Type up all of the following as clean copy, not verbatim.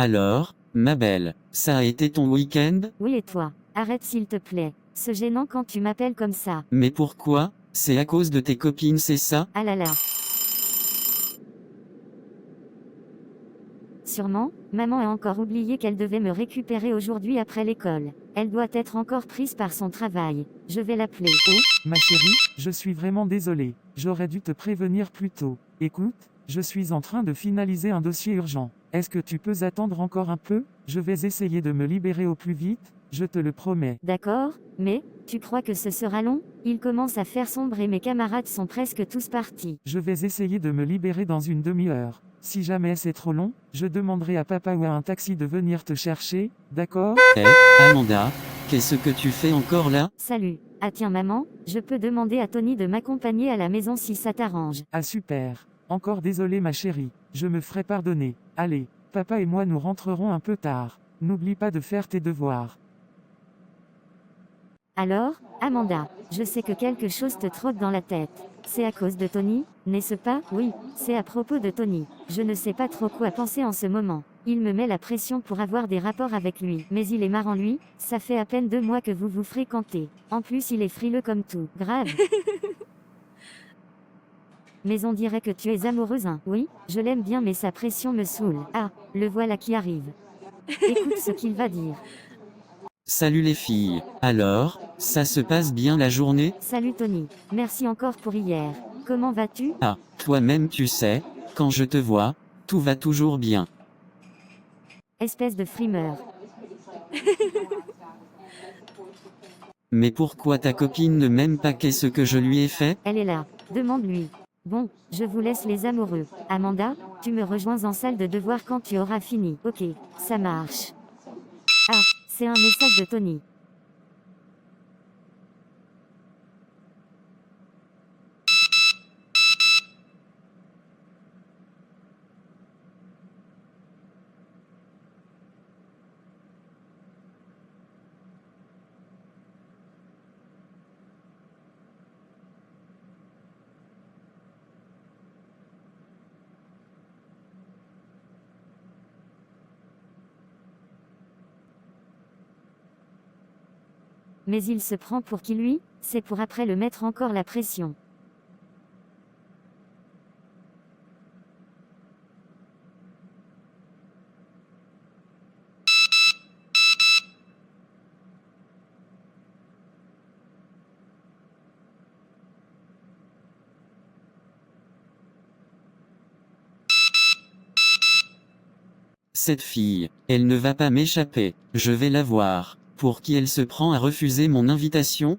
Alors, ma belle, ça a été ton week-end? Oui et toi? Arrête s'il te plaît. C'est gênant quand tu m'appelles comme ça. Mais pourquoi? C'est à cause de tes copines, c'est ça? Ah là là. Sûrement, maman a encore oublié qu'elle devait me récupérer aujourd'hui après l'école. Elle doit être encore prise par son travail. Je vais l'appeler. Oh, ma chérie, je suis vraiment désolé. J'aurais dû te prévenir plus tôt. Écoute, je suis en train de finaliser un dossier urgent. Est-ce que tu peux attendre encore un peu? Je vais essayer de me libérer au plus vite, je te le promets. D'accord, mais, tu crois que ce sera long? Il commence à faire sombre et mes camarades sont presque tous partis. Je vais essayer de me libérer dans une demi-heure. Si jamais c'est trop long, je demanderai à papa ou à un taxi de venir te chercher, d'accord? Hé, Amanda, qu'est-ce que tu fais encore là? Salut. Ah tiens maman, je peux demander à Tony de m'accompagner à la maison si ça t'arrange. Ah super. Encore désolé ma chérie, je me ferai pardonner. Allez, papa et moi nous rentrerons un peu tard. N'oublie pas de faire tes devoirs. Alors, Amanda, je sais que quelque chose te trotte dans la tête. C'est à cause de Tony, n'est-ce pas? Oui, c'est à propos de Tony. Je ne sais pas trop quoi penser en ce moment. Il me met la pression pour avoir des rapports avec lui. Mais il est marrant lui, ça fait à peine 2 mois que vous vous fréquentez. En plus il est frileux comme tout. Grave. Mais on dirait que tu es amoureuse, hein? Oui, je l'aime bien mais sa pression me saoule. Ah, le voilà qui arrive. Écoute ce qu'il va dire. Salut les filles. Alors, ça se passe bien la journée? Salut Tony, merci encore pour hier. Comment vas-tu? Ah, toi-même tu sais, quand je te vois, tout va toujours bien. Espèce de frimeur. Mais pourquoi ta copine ne m'aime pas? Qu'est-ce que je lui ai fait? Elle est là, demande-lui. Bon, je vous laisse les amoureux. Amanda, tu me rejoins en salle de devoir quand tu auras fini. Ok, ça marche. Ah, c'est un message de Tony. Mais il se prend pour qui lui? C'est pour après le mettre encore la pression. Cette fille, elle ne va pas m'échapper. Je vais la voir. Pour qui elle se prend à refuser mon invitation?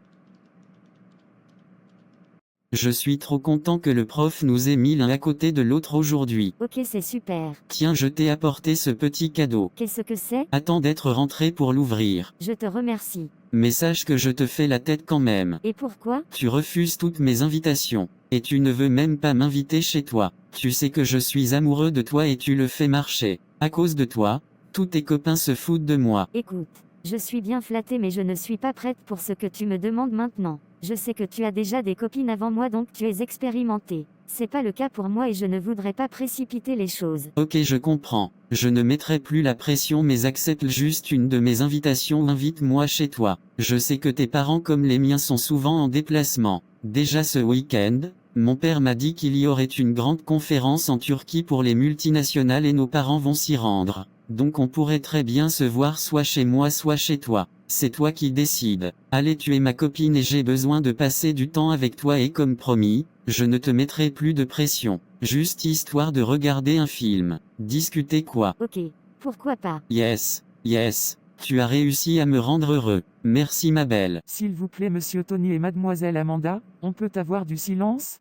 Je suis trop content que le prof nous ait mis l'un à côté de l'autre aujourd'hui. Ok, c'est super. Tiens, je t'ai apporté ce petit cadeau. Qu'est-ce que c'est? Attends d'être rentré pour l'ouvrir. Je te remercie. Mais sache que je te fais la tête quand même. Et pourquoi? Tu refuses toutes mes invitations. Et tu ne veux même pas m'inviter chez toi. Tu sais que je suis amoureux de toi et tu le fais marcher. À cause de toi, tous tes copains se foutent de moi. Écoute, je suis bien flattée mais je ne suis pas prête pour ce que tu me demandes maintenant. Je sais que tu as déjà des copines avant moi donc tu es expérimentée. C'est pas le cas pour moi et je ne voudrais pas précipiter les choses. Ok, je comprends. Je ne mettrai plus la pression mais accepte juste une de mes invitations. Invite-moi chez toi. Je sais que tes parents comme les miens sont souvent en déplacement. Déjà ce week-end, mon père m'a dit qu'il y aurait une grande conférence en Turquie pour les multinationales et nos parents vont s'y rendre. Donc on pourrait très bien se voir soit chez moi soit chez toi. C'est toi qui décides. Allez, tu es ma copine et j'ai besoin de passer du temps avec toi et comme promis, je ne te mettrai plus de pression. Juste histoire de regarder un film. Discuter quoi? Ok, pourquoi pas? Yes, yes. Tu as réussi à me rendre heureux. Merci ma belle. S'il vous plaît monsieur Tony et mademoiselle Amanda, on peut avoir du silence?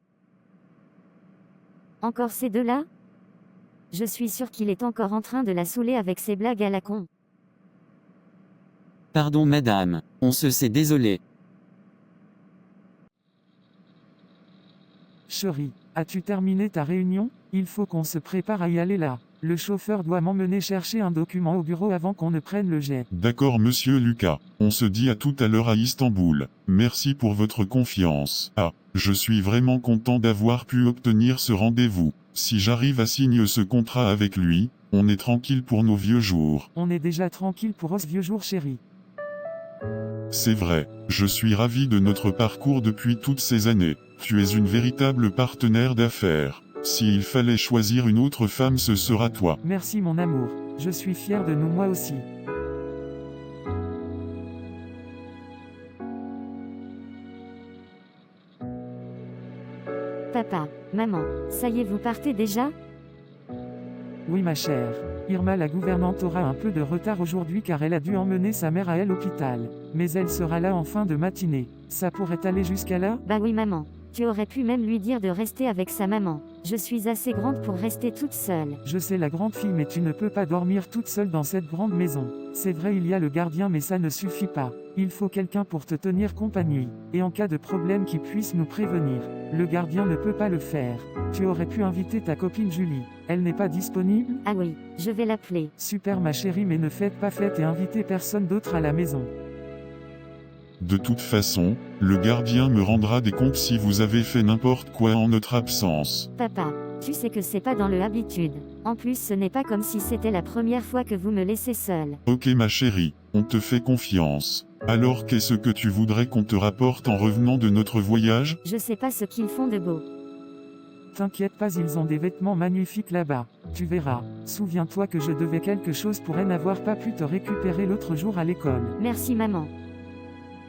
Encore ces deux-là? Je suis sûre qu'il est encore en train de la saouler avec ses blagues à la con. Pardon madame, on se sait désolé. Chérie, as-tu terminé ta réunion? Il faut qu'on se prépare à y aller là. Le chauffeur doit m'emmener chercher un document au bureau avant qu'on ne prenne le jet. D'accord monsieur Lucas, on se dit à tout à l'heure à Istanbul. Merci pour votre confiance. Ah, je suis vraiment content d'avoir pu obtenir ce rendez-vous. Si j'arrive à signer ce contrat avec lui, On est tranquille pour nos vieux jours. On est déjà tranquille pour os vieux jours chéri. C'est vrai, je suis ravi de notre parcours depuis toutes ces années. Tu es une véritable partenaire d'affaires. S'il fallait choisir une autre femme, ce sera toi. Merci mon amour. Je suis fier de nous moi aussi. Papa, maman, ça y est, vous partez déjà? Oui ma chère. Irma la gouvernante aura un peu de retard aujourd'hui car elle a dû emmener sa mère à l'hôpital. Mais elle sera là en fin de matinée. Ça pourrait aller jusqu'à là? Bah oui maman. Tu aurais pu même lui dire de rester avec sa maman. Je suis assez grande pour rester toute seule. Je sais la grande fille mais tu ne peux pas dormir toute seule dans cette grande maison. C'est vrai il y a le gardien mais ça ne suffit pas. Il faut quelqu'un pour te tenir compagnie. Et en cas de problème qui puisse nous prévenir. Le gardien ne peut pas le faire. Tu aurais pu inviter ta copine Julie. Elle n'est pas disponible? Ah oui, je vais l'appeler. Super ma chérie mais ne faites pas fête et invitez personne d'autre à la maison. De toute façon, le gardien me rendra des comptes si vous avez fait n'importe quoi en notre absence. Papa, tu sais que c'est pas dans le habitude. En plus ce n'est pas comme si c'était la première fois que vous me laissez seule. Ok ma chérie, on te fait confiance. Alors qu'est-ce que tu voudrais qu'on te rapporte en revenant de notre voyage? Je sais pas ce qu'ils font de beau. T'inquiète pas ils ont des vêtements magnifiques là-bas. Tu verras. Souviens-toi que je devais quelque chose pour n'avoir pas pu te récupérer l'autre jour à l'école. Merci maman.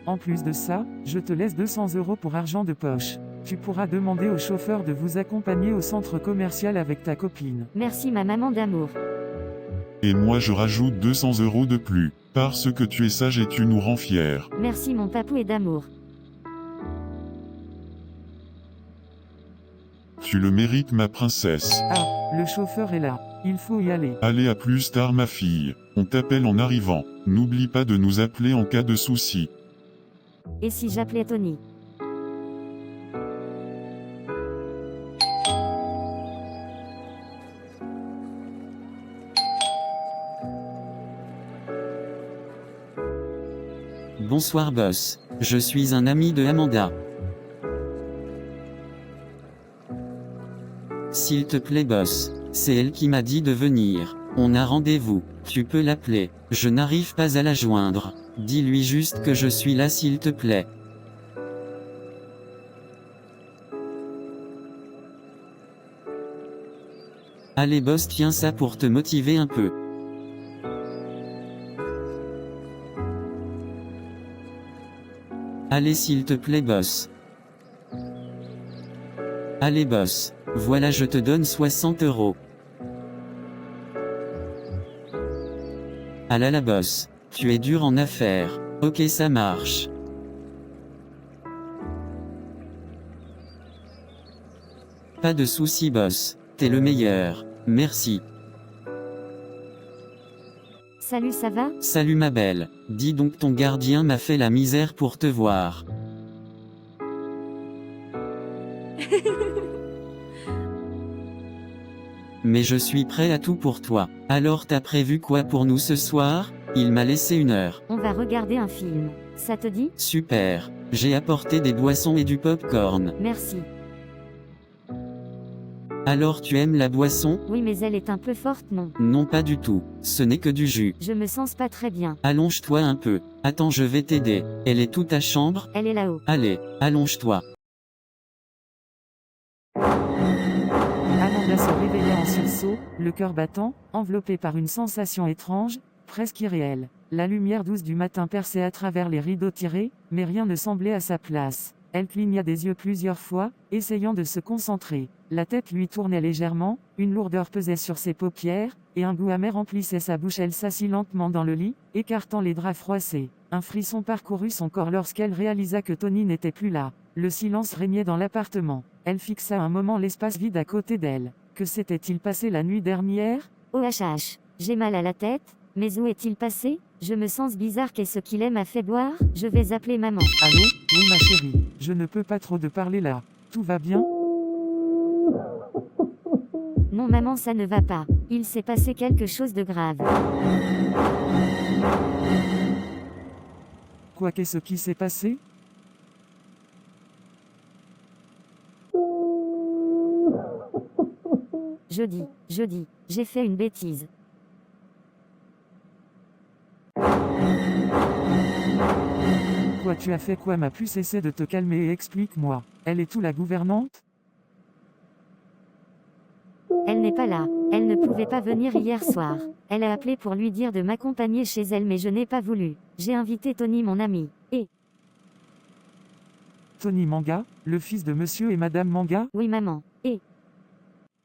En plus de ça, je te laisse 200 € pour argent de poche. Tu pourras demander au chauffeur de vous accompagner au centre commercial avec ta copine. Merci ma maman d'amour. Et moi je rajoute 200 € de plus. Parce que tu es sage et tu nous rends fiers. Merci mon papou et d'amour. Tu le mérites ma princesse. Ah, le chauffeur est là. Il faut y aller. Allez à plus tard ma fille. On t'appelle en arrivant. N'oublie pas de nous appeler en cas de souci. Et si j'appelais Tony? Bonsoir boss. Je suis un ami de Amanda. S'il te plaît boss, c'est elle qui m'a dit de venir. On a rendez-vous, tu peux l'appeler. Je n'arrive pas à la joindre. Dis-lui juste que je suis là s'il te plaît. Allez boss, tiens ça pour te motiver un peu. Allez s'il te plaît boss. Allez boss, voilà je te donne 60 €. Ah là la boss, tu es dur en affaires. Ok ça marche. Pas de soucis boss, t'es le meilleur, merci. Salut, ça va? Salut ma belle, dis donc ton gardien m'a fait la misère pour te voir. Mais je suis prêt à tout pour toi. Alors t'as prévu quoi pour nous ce soir? Il m'a laissé 1 heure. On va regarder un film. Ça te dit? Super, j'ai apporté des boissons et du popcorn. Merci. Alors tu aimes la boisson? Oui mais elle est un peu forte non? Non pas du tout, ce n'est que du jus. Je me sens pas très bien. Allonge-toi un peu. Attends je vais t'aider. Elle est où ta chambre? Elle est là-haut. Allez, allonge-toi. Amanda se réveilla en sursaut, le cœur battant, enveloppée par une sensation étrange, presque irréelle. La lumière douce du matin perçait à travers les rideaux tirés, mais rien ne semblait à sa place. Elle cligna des yeux plusieurs fois, essayant de se concentrer. La tête lui tournait légèrement, une lourdeur pesait sur ses paupières, et un goût amer emplissait sa bouche. Elle s'assit lentement dans le lit, écartant les draps froissés. Un frisson parcourut son corps lorsqu'elle réalisa que Tony n'était plus là. Le silence régnait dans l'appartement. Elle fixa un moment l'espace vide à côté d'elle. Que s'était-il passé la nuit dernière? OHH. J'ai mal à la tête, mais où est-il passé? Je me sens bizarre. Qu'est-ce qu'il m'a fait boire? Je vais appeler maman. Allô? Oui ma chérie. Je ne peux pas trop de parler là. Tout va bien? Non maman, ça ne va pas. Il s'est passé quelque chose de grave. Quoi, qu'est-ce qui s'est passé? Je dis, j'ai fait une bêtise. Quoi, tu as fait quoi, ma puce? Essaie de te calmer et explique-moi. Elle est où, la gouvernante? Elle n'est pas là. Elle ne pouvait pas venir hier soir. Elle a appelé pour lui dire de m'accompagner chez elle, mais je n'ai pas voulu. J'ai invité Tony, mon ami. Et Tony Manga, le fils de monsieur et madame Manga? oui, maman. Et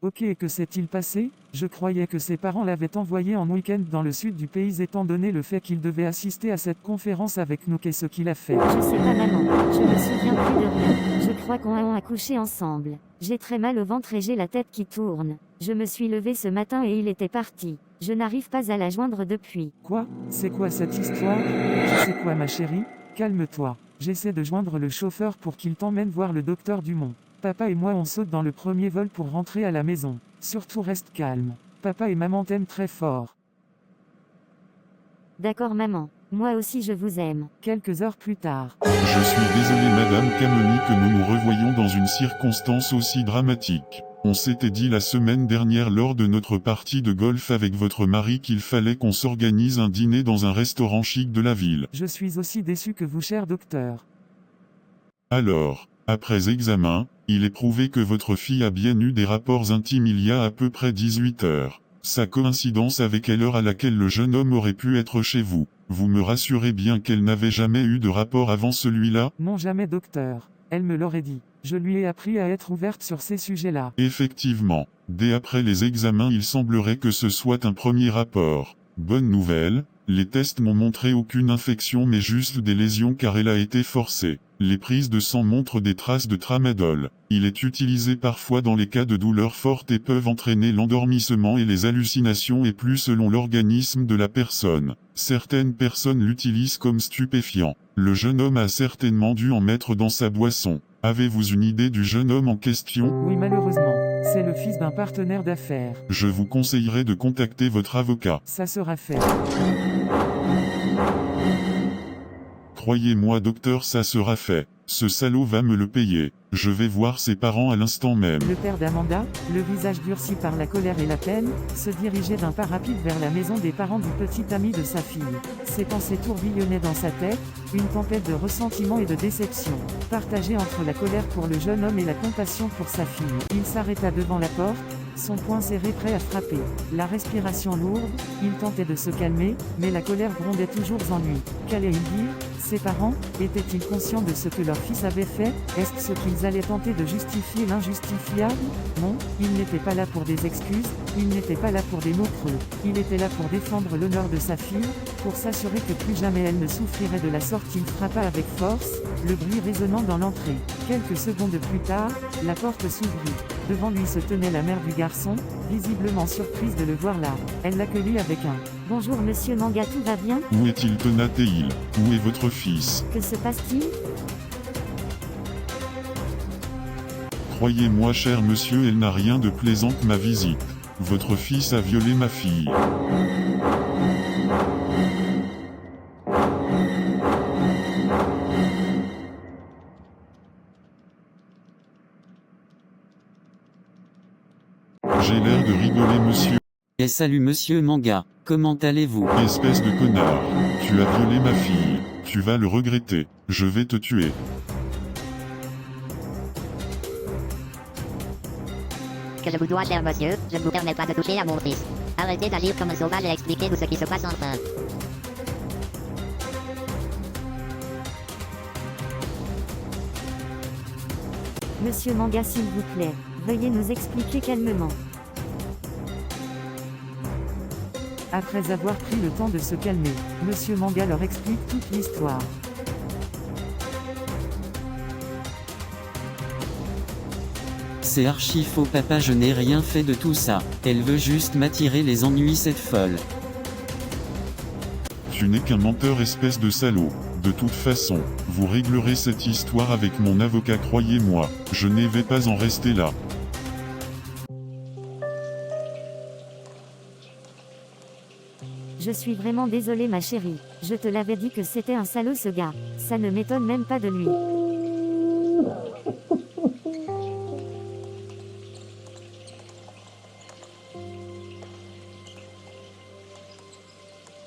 Ok, et que s'est-il passé? Je croyais que ses parents l'avaient envoyé en week-end dans le sud du pays, étant donné le fait qu'il devait assister à cette conférence avec nous. Qu'est-ce qu'il a fait? je sais pas, maman. Je me souviens plus de rien. Je crois qu'on a accouché ensemble. J'ai très mal au ventre et j'ai la tête qui tourne. Je me suis levée ce matin et il était parti. Je n'arrive pas à la joindre depuis. Quoi? C'est quoi cette histoire? Tu sais quoi, ma chérie? Calme-toi. J'essaie de joindre le chauffeur pour qu'il t'emmène voir le docteur Dumont. Papa et moi on saute dans le premier vol pour rentrer à la maison. Surtout reste calme. Papa et maman t'aiment très fort. D'accord, maman. Moi aussi je vous aime. Quelques heures plus tard. Je suis désolé Madame Camoni que nous nous revoyions dans une circonstance aussi dramatique. On s'était dit la semaine dernière lors de notre partie de golf avec votre mari qu'il fallait qu'on s'organise un dîner dans un restaurant chic de la ville. Je suis aussi déçu que vous, cher docteur. Alors, après examen, il est prouvé que votre fille a bien eu des rapports intimes il y a à peu près 18 heures. Sa coïncidence avec l'heure à laquelle le jeune homme aurait pu être chez vous. Vous me rassurez bien qu'elle n'avait jamais eu de rapport avant celui-là? Non, jamais, docteur. Elle me l'aurait dit. Je lui ai appris à être ouverte sur ces sujets-là. Effectivement, dès après les examens il semblerait que ce soit un premier rapport. Bonne nouvelle, les tests n'ont montré aucune infection mais juste des lésions car elle a été forcée. Les prises de sang montrent des traces de tramadol. Il est utilisé parfois dans les cas de douleurs fortes et peuvent entraîner l'endormissement et les hallucinations et plus selon l'organisme de la personne. Certaines personnes l'utilisent comme stupéfiant. Le jeune homme a certainement dû en mettre dans sa boisson. Avez-vous une idée du jeune homme en question? Oui, malheureusement. C'est le fils d'un partenaire d'affaires. Je vous conseillerais de contacter votre avocat. Ça sera fait. Croyez-moi docteur, ça sera fait. Ce salaud va me le payer. Je vais voir ses parents à l'instant même. Le père d'Amanda, le visage durci par la colère et la peine, se dirigeait d'un pas rapide vers la maison des parents du petit ami de sa fille. Ses pensées tourbillonnaient dans sa tête, une tempête de ressentiment et de déception, partagée entre la colère pour le jeune homme et la compassion pour sa fille. Il s'arrêta devant la porte, son poing serré prêt à frapper. La respiration lourde, il tentait de se calmer, mais la colère grondait toujours en lui. Qu'allait-il dire? Ses parents, étaient-ils conscients de ce que leur fils avait fait? Est-ce ce qu'ils allaient tenter de justifier l'injustifiable? Non, il n'était pas là pour des excuses, il n'était pas là pour des mots creux. Il était là pour défendre l'honneur de sa fille, pour s'assurer que plus jamais elle ne souffrirait de la sorte. Il frappa avec force, le bruit résonnant dans l'entrée. Quelques secondes plus tard, la porte s'ouvrit. Devant lui se tenait la mère du garçon, visiblement surprise de le voir là. Elle l'accueillit avec un « Bonjour monsieur Manga, tout va bien? Où est-il Tonatei? Où est votre fils? Que se passe-t-il? Croyez-moi cher monsieur, elle n'a rien de plaisante ma visite. Votre fils a violé ma fille. J'ai l'air de rigoler monsieur. Et salut monsieur Manga, comment allez-vous? Espèce de connard. Tu as violé ma fille. Tu vas le regretter. Je vais te tuer. Que je vous dois, cher monsieur, je ne vous permets pas de toucher à mon fils. Arrêtez d'agir comme un sauvage et expliquez-nous ce qui se passe enfin. Monsieur Manga, s'il vous plaît, veuillez nous expliquer calmement. Après avoir pris le temps de se calmer, monsieur Manga leur explique toute l'histoire. C'est archi faux papa, je n'ai rien fait de tout ça. Elle veut juste m'attirer les ennuis cette folle. Tu n'es qu'un menteur espèce de salaud. De toute façon, vous réglerez cette histoire avec mon avocat, croyez-moi. Je ne vais pas en rester là. Je suis vraiment désolée ma chérie. Je te l'avais dit que c'était un salaud ce gars. Ça ne m'étonne même pas de lui.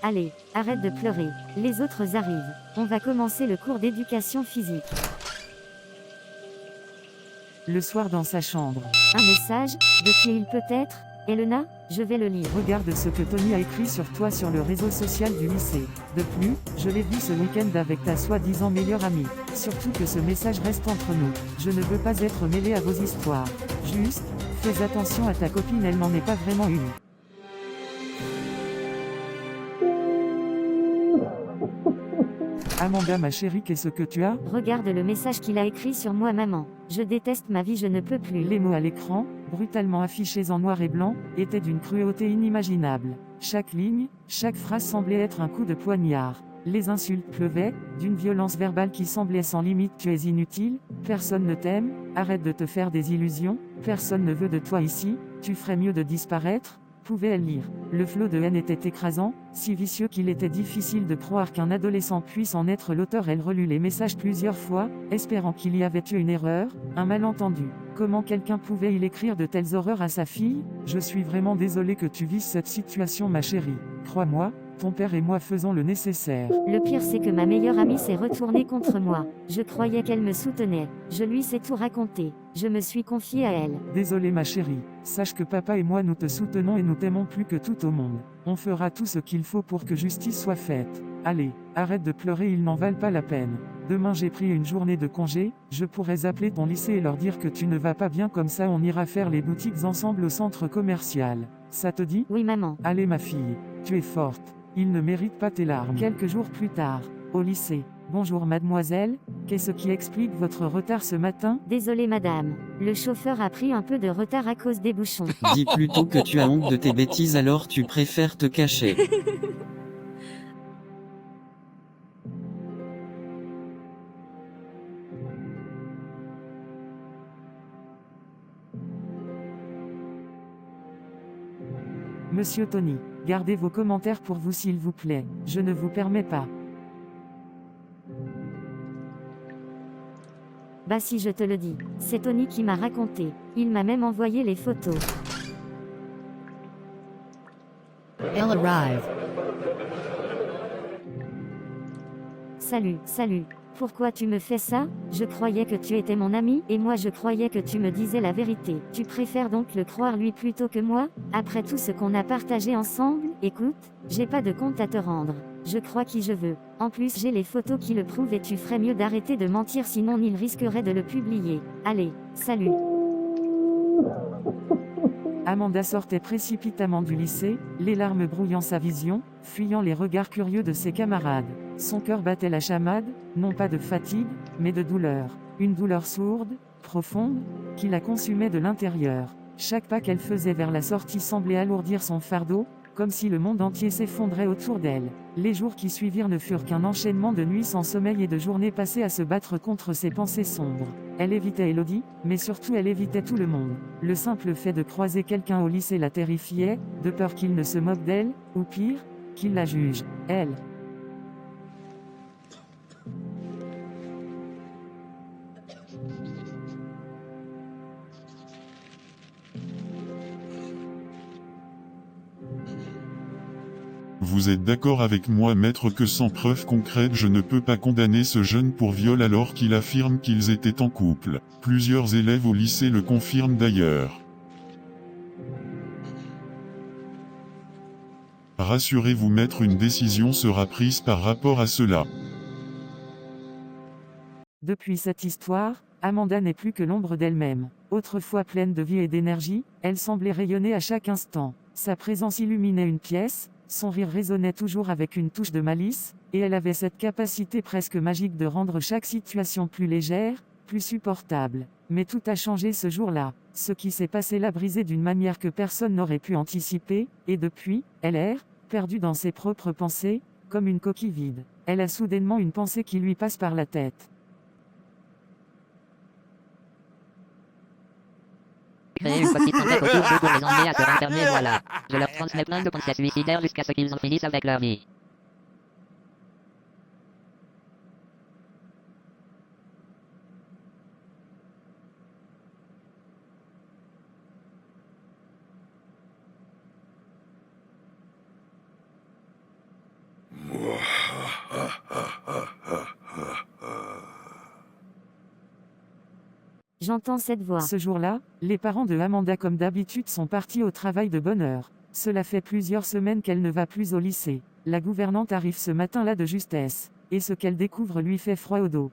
Allez, arrête de pleurer. Les autres arrivent. On va commencer le cours d'éducation physique. Le soir dans sa chambre. Un message, de qui il peut être? Elena, je vais le lire. Regarde ce que Tony a écrit sur toi sur le réseau social du lycée. De plus, je l'ai vu ce week-end avec ta soi-disant meilleure amie. Surtout que ce message reste entre nous. Je ne veux pas être mêlé à vos histoires. Juste, fais attention à ta copine, elle n'en est pas vraiment une. Amanda ma chérie, qu'est-ce que tu as? Regarde le message qu'il a écrit sur moi maman. Je déteste ma vie, je ne peux plus. Les mots à l'écran, brutalement affichés en noir et blanc, étaient d'une cruauté inimaginable. Chaque ligne, chaque phrase semblait être un coup de poignard. Les insultes pleuvaient, d'une violence verbale qui semblait sans limite. Tu es inutile, personne ne t'aime, arrête de te faire des illusions, personne ne veut de toi ici, tu ferais mieux de disparaître. Pouvait-elle lire? Le flot de haine était écrasant, si vicieux qu'il était difficile de croire qu'un adolescent puisse en être l'auteur. Elle relut les messages plusieurs fois, espérant qu'il y avait eu une erreur, un malentendu. Comment quelqu'un pouvait-il écrire de telles horreurs à sa fille? Je suis vraiment désolé que tu vises cette situation ma chérie. Crois-moi, ton père et moi faisons le nécessaire. Le pire c'est que ma meilleure amie s'est retournée contre moi. Je croyais qu'elle me soutenait. Je lui sais tout raconté. Je me suis confiée à elle. Désolé ma chérie, sache que papa et moi nous te soutenons et nous t'aimons plus que tout au monde. On fera tout ce qu'il faut pour que justice soit faite. Allez, arrête de pleurer, ils n'en valent pas la peine. Demain j'ai pris une journée de congé, je pourrais appeler ton lycée et leur dire que tu ne vas pas bien, comme ça on ira faire les boutiques ensemble au centre commercial. Ça te dit? Oui maman. Allez ma fille, tu es forte. Ils ne méritent pas tes larmes. Quelques jours plus tard, au lycée. Bonjour mademoiselle, qu'est-ce qui explique votre retard ce matin? Désolée madame. Le chauffeur a pris un peu de retard à cause des bouchons. Dis plutôt que tu as honte de tes bêtises, alors tu préfères te cacher. Monsieur Tony, gardez vos commentaires pour vous s'il vous plaît, je ne vous permets pas. Bah si je te le dis, c'est Tony qui m'a raconté. Il m'a même envoyé les photos. Elle arrive. Salut. Pourquoi tu me fais ça? Je croyais que tu étais mon ami, et moi je croyais que tu me disais la vérité. Tu préfères donc le croire lui plutôt que moi? Après tout ce qu'on a partagé ensemble? Écoute, j'ai pas de compte à te rendre. Je crois qui je veux. En plus j'ai les photos qui le prouvent et tu ferais mieux d'arrêter de mentir, sinon il risquerait de le publier. Allez, salut. Amanda sortait précipitamment du lycée, les larmes brouillant sa vision, fuyant les regards curieux de ses camarades. Son cœur battait la chamade, non pas de fatigue, mais de douleur. Une douleur sourde, profonde, qui la consumait de l'intérieur. Chaque pas qu'elle faisait vers la sortie semblait alourdir son fardeau, comme si le monde entier s'effondrait autour d'elle. Les jours qui suivirent ne furent qu'un enchaînement de nuits sans sommeil et de journées passées à se battre contre ses pensées sombres. Elle évitait Elodie, mais surtout elle évitait tout le monde. Le simple fait de croiser quelqu'un au lycée la terrifiait, de peur qu'il ne se moque d'elle, ou pire, qu'il la juge. Elle. Vous êtes d'accord avec moi, maître, que sans preuve concrète je ne peux pas condamner ce jeune pour viol alors qu'il affirme qu'ils étaient en couple. Plusieurs élèves au lycée le confirment d'ailleurs. Rassurez-vous maître, une décision sera prise par rapport à cela. Depuis cette histoire, Amanda n'est plus que l'ombre d'elle-même. Autrefois pleine de vie et d'énergie, elle semblait rayonner à chaque instant. Sa présence illuminait une pièce, son rire résonnait toujours avec une touche de malice, et elle avait cette capacité presque magique de rendre chaque situation plus légère, plus supportable. Mais tout a changé ce jour-là. Ce qui s'est passé l'a brisée d'une manière que personne n'aurait pu anticiper, et depuis, elle erre, perdue dans ses propres pensées, comme une coquille vide. Elle a soudainement une pensée qui lui passe par la tête. Créer une petite tempête autour d'eux pour les emmener à se renfermer, voilà. Je leur transmets plein de pensées suicidaires jusqu'à ce qu'ils en finissent avec leur vie. J'entends cette voix. Ce jour-là, les parents de Amanda comme d'habitude sont partis au travail de bonne heure. Cela fait plusieurs semaines qu'elle ne va plus au lycée. La gouvernante arrive ce matin-là de justesse. Et ce qu'elle découvre lui fait froid au dos.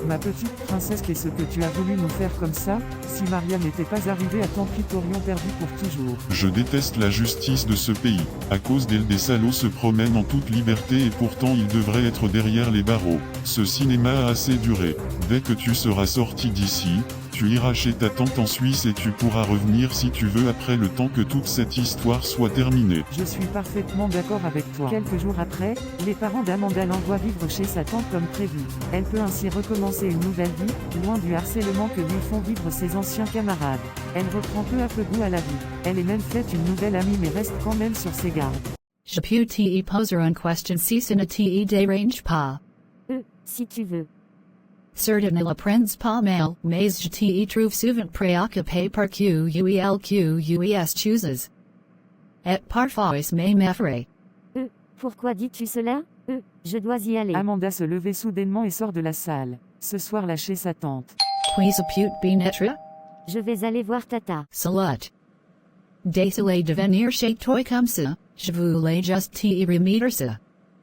Ma petite princesse, qu'est-ce que tu as voulu nous faire comme ça? Si Maria n'était pas arrivée à temps, nous t'aurions perdu pour toujours. Je déteste la justice de ce pays. À cause d'elle, des salauds se promènent en toute liberté et pourtant ils devraient être derrière les barreaux. Ce cinéma a assez duré. Dès que tu seras sorti d'ici, tu iras chez ta tante en Suisse et tu pourras revenir si tu veux après le temps que toute cette histoire soit terminée. Je suis parfaitement d'accord avec toi. Quelques jours après, les parents d'Amanda l'envoient vivre chez sa tante comme prévu. Elle peut ainsi recommencer une nouvelle vie, loin du harcèlement que lui font vivre ses anciens camarades. Elle reprend peu à peu goût à la vie. Elle est même faite une nouvelle amie mais reste quand même sur ses gardes. Je peux te poser une question si ce ne te dérange pas. Si tu veux. Certains la prennent pas mal, mais je te trouve souvent préoccupé par QUES chooses. Et parfois m'effraie. Pourquoi dis-tu cela? Je dois y aller. Amanda se levait soudainement et sort de la salle. Ce soir-là chez sa tante. Puis pute binetre? Je vais aller voir Tata. Salut. Désolé de venir chez toi comme ça, je voulais juste te remettre ça.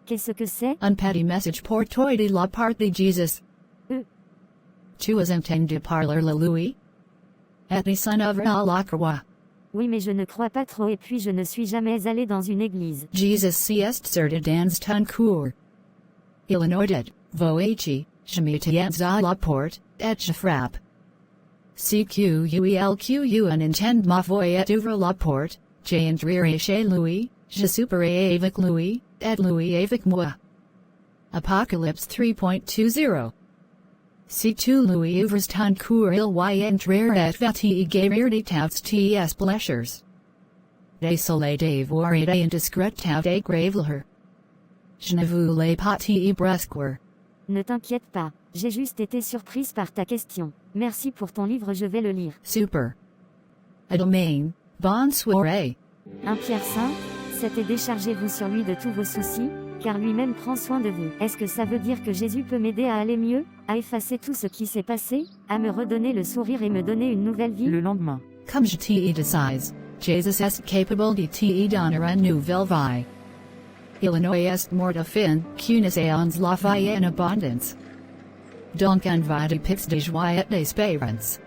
Qu'est-ce que c'est? Un petit message pour toi de la part de Jesus. Tu as entendu parler le Louis? Et il s'en œuvre à la croix. Oui, mais je ne crois pas trop et puis je ne suis jamais allé dans une église. Jesus siest certa dans ton cours. Il anointed, voici, je me tiens à la porte, et je frappe. CQUELQU un intend ma voix et ouvre la porte, j'entrerai chez lui, je souperai avec lui, et lui avec moi. Apocalypse 3.20. Si tu lui ouvres ton cours il y entrer et va te guérir de tous tes blessures. Désolé d'avoir été indiscret avec Graveler. Je ne voulais pas te brusquer. Ne t'inquiète pas, j'ai juste été surprise par ta question. Merci pour ton livre, je vais le lire. Super. À demain, bonne soirée. Un Pierre Saint, c'était déchargez-vous sur lui de tous vos soucis, car lui-même prend soin de vous. Est-ce que ça veut dire que Jésus peut m'aider à aller mieux, à effacer tout ce qui s'est passé, à me redonner le sourire et me donner une nouvelle vie? Le lendemain. Comme je te décise, Jesus est capable de te donner une nouvelle vie. Il ne est mort de fin, qu'une séance la vie en abondance. Donc invite pix de joie et d'espérance.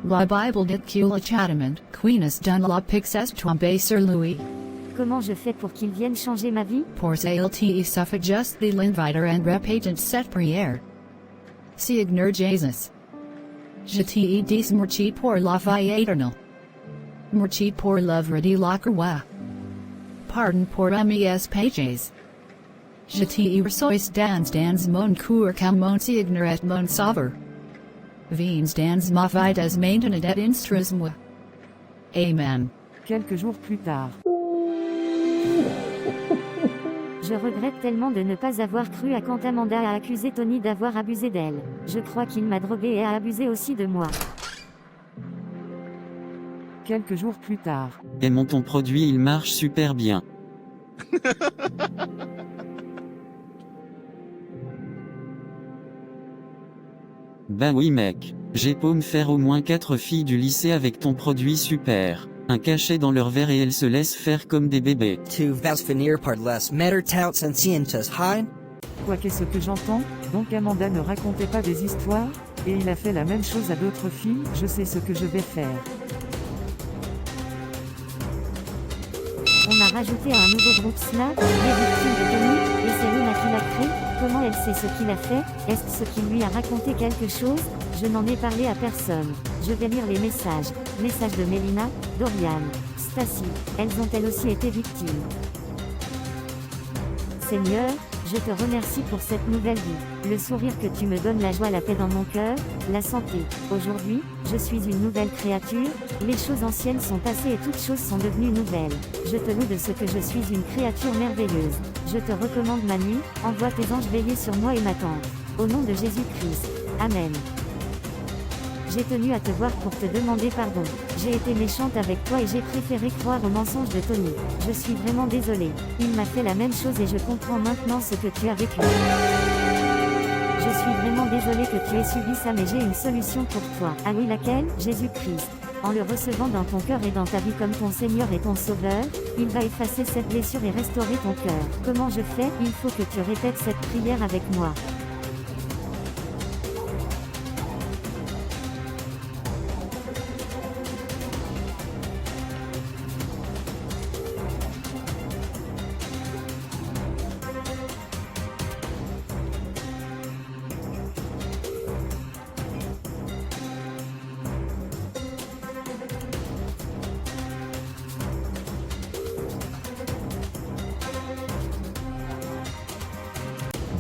La Bible dit que le châtiment, queenes dans la pix est tombé sur lui. Comment je fais pour qu'il vienne changer ma vie? Pour ça il te suffit juste de l'inviter en répétant cette prière. Seigneur Jesus. Je te dis merci pour la vie éternelle. Merci pour l'œuvre de la croix. Pardon pour mes péchés. Je te reçois dans mon cœur comme mon Seigneur et mon Sauveur. Viens dans ma vie as maintenant et instruis-moi. Amen. Quelques jours plus tard. Je regrette tellement de ne pas avoir cru à quand Amanda a accusé Tony d'avoir abusé d'elle. Je crois qu'il m'a drogué et a abusé aussi de moi. Quelques jours plus tard. Aimons ton produit, il marche super bien. Bah oui mec, j'ai beau me faire au moins 4 filles du lycée avec ton produit super. Un cachet dans leur verre et elles se laissent faire comme des bébés. Tu vas finir par les mettre toutes en sciences, hein? Quoi qu'est-ce que j'entends? Donc Amanda ne racontait pas des histoires, et il a fait la même chose à d'autres filles, je sais ce que je vais faire. On a rajouté un nouveau groupe Snap, les victimes de Tony, et c'est Luna qui l'a créé. Comment elle sait ce qu'il a fait? Est-ce ce qui lui a raconté quelque chose? Je n'en ai parlé à personne. Je vais lire les messages. Messages de Mélina, Dorian, Stacy. Elles ont elles aussi été victimes. Seigneur, je te remercie pour cette nouvelle vie. Le sourire que tu me donnes, la joie, la paix dans mon cœur, la santé. Aujourd'hui, je suis une nouvelle créature, les choses anciennes sont passées et toutes choses sont devenues nouvelles. Je te loue de ce que je suis une créature merveilleuse. Je te recommande ma nuit, envoie tes anges veiller sur moi et ma tante. Au nom de Jésus-Christ. Amen. J'ai tenu à te voir pour te demander pardon. J'ai été méchante avec toi et j'ai préféré croire aux mensonges de Tony. Je suis vraiment désolée. Il m'a fait la même chose et je comprends maintenant ce que tu as vécu. Je suis vraiment désolée que tu aies subi ça, mais j'ai une solution pour toi. Ah oui, laquelle? Jésus-Christ. En le recevant dans ton cœur et dans ta vie comme ton Seigneur et ton Sauveur, il va effacer cette blessure et restaurer ton cœur. Comment je fais? Il faut que tu répètes cette prière avec moi.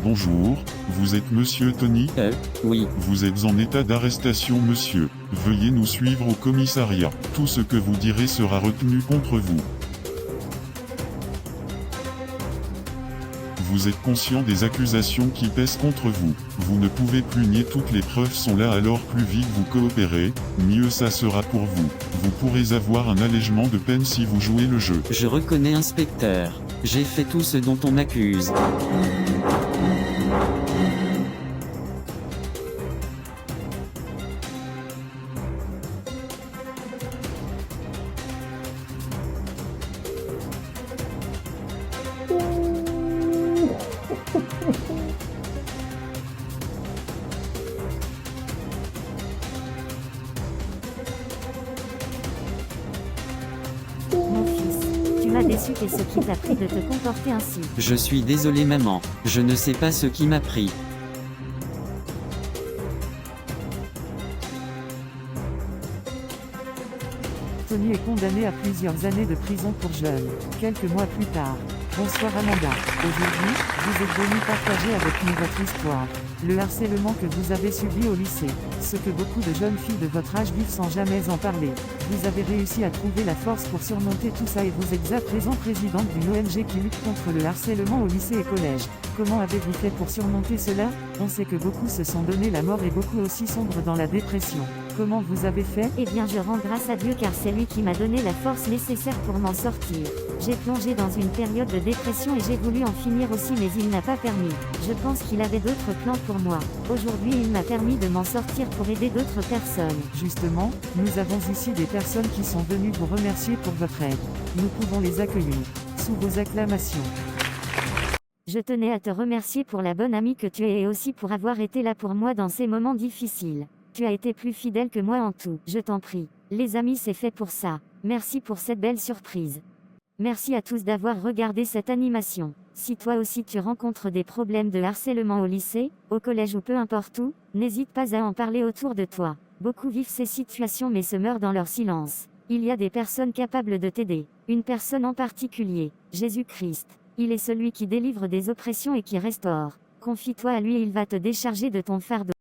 Bonjour, vous êtes Monsieur Tony? Oui. Vous êtes en état d'arrestation, monsieur. Veuillez nous suivre au commissariat. Tout ce que vous direz sera retenu contre vous. Vous êtes conscient des accusations qui pèsent contre vous. Vous ne pouvez plus nier, toutes les preuves sont là, alors plus vite vous coopérez, mieux ça sera pour vous. Vous pourrez avoir un allègement de peine si vous jouez le jeu. Je reconnais, inspecteur. J'ai fait tout ce dont on m'accuse. Mon fils, tu m'as déçu et ce qui t'a pris de te comporter ainsi. Je suis désolé, maman. Je ne sais pas ce qui m'a pris. Tony est condamné à plusieurs années de prison pour jeune. Quelques mois plus tard. Bonsoir Amanda. Aujourd'hui, vous êtes venue partager avec nous votre histoire. Le harcèlement que vous avez subi au lycée. Ce que beaucoup de jeunes filles de votre âge vivent sans jamais en parler. Vous avez réussi à trouver la force pour surmonter tout ça et vous êtes à présent présidente d'une ONG qui lutte contre le harcèlement au lycée et collège. Comment avez-vous fait pour surmonter cela? On sait que beaucoup se sont donné la mort et beaucoup aussi sombrent dans la dépression. Comment vous avez fait? Eh bien, je rends grâce à Dieu car c'est lui qui m'a donné la force nécessaire pour m'en sortir. J'ai plongé dans une période de dépression et j'ai voulu en finir aussi, mais il n'a pas permis. Je pense qu'il avait d'autres plans pour moi. Aujourd'hui, il m'a permis de m'en sortir pour aider d'autres personnes. Justement, nous avons ici des personnes qui sont venues vous remercier pour votre aide. Nous pouvons les accueillir. Sous vos acclamations. Je tenais à te remercier pour la bonne amie que tu es et aussi pour avoir été là pour moi dans ces moments difficiles. Tu as été plus fidèle que moi en tout. Je t'en prie. Les amis, c'est fait pour ça. Merci pour cette belle surprise. Merci à tous d'avoir regardé cette animation. Si toi aussi tu rencontres des problèmes de harcèlement au lycée, au collège ou peu importe où, n'hésite pas à en parler autour de toi. Beaucoup vivent ces situations mais se meurent dans leur silence. Il y a des personnes capables de t'aider. Une personne en particulier, Jésus-Christ. Il est celui qui délivre des oppressions et qui restaure. Confie-toi à lui et il va te décharger de ton fardeau.